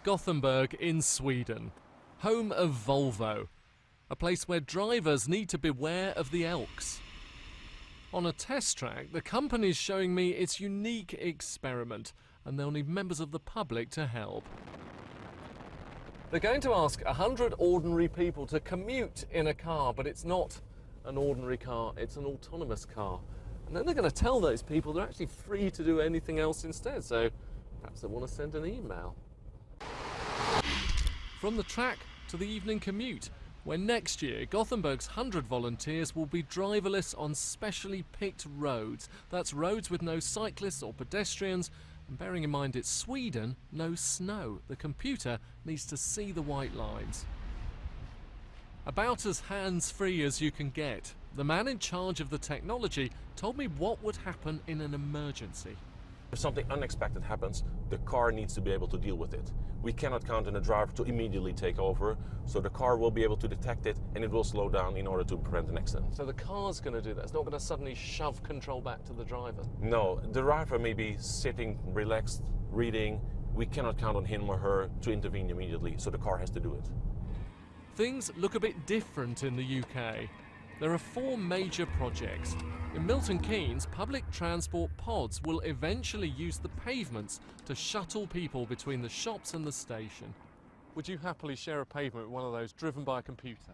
Gothenburg in Sweden, home of Volvo, a place where drivers need to beware of the elks. On a test track, the company's showing me its unique experiment, and they'll need members of the public to help. They're going to ask 100 ordinary people to commute in a car, but it's not an ordinary car, it's an autonomous car. And then they're going to tell those people they're actually free to do anything else instead, so perhaps they want to send an email. From the track to the evening commute, where next year Gothenburg's 100 volunteers will be driverless on specially picked roads. That's roads with no cyclists or pedestrians, and bearing in mind it's Sweden, no snow. The computer needs to see the white lines. About as hands-free as you can get, the man in charge of the technology told me what would happen in an emergency. If something unexpected happens, the car needs to be able to deal with it. We cannot count on the driver to immediately take over, so the car will be able to detect it and it will slow down in order to prevent an accident. So the car's going to do that? It's not going to suddenly shove control back to the driver? No, the driver may be sitting, relaxed, reading. We cannot count on him or her to intervene immediately, so the car has to do it. Things look a bit different in the UK. There are 4 major projects. In Milton Keynes, public transport pods will eventually use the pavements to shuttle people between the shops and the station. Would you happily share a pavement with one of those driven by a computer?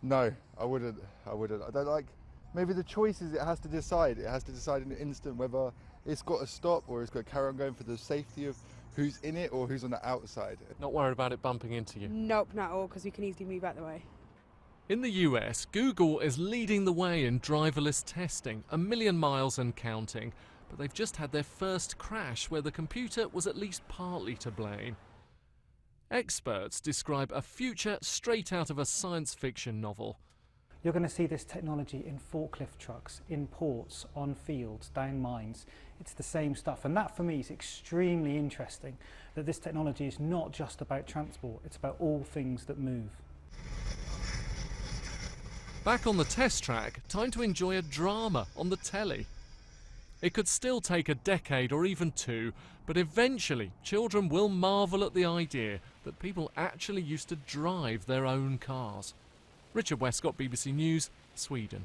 No, I wouldn't. I don't like, maybe the choice is it has to decide. It has to decide in an instant whether it's got to stop or it's got to carry on going for the safety of who's in it or who's on the outside. Not worried about it bumping into you? Nope, not at all, because we can easily move out the way. In the US, Google is leading the way in driverless testing, 1 million miles and counting. But they've just had their first crash where the computer was at least partly to blame. Experts describe a future straight out of a science fiction novel. You're going to see this technology in forklift trucks, in ports, on fields, down mines. It's the same stuff, and that for me is extremely interesting, that this technology is not just about transport, it's about all things that move. Back on the test track, time to enjoy a drama on the telly. It could still take a decade or even 2, but eventually children will marvel at the idea that people actually used to drive their own cars. Richard Westcott, BBC News, Sweden.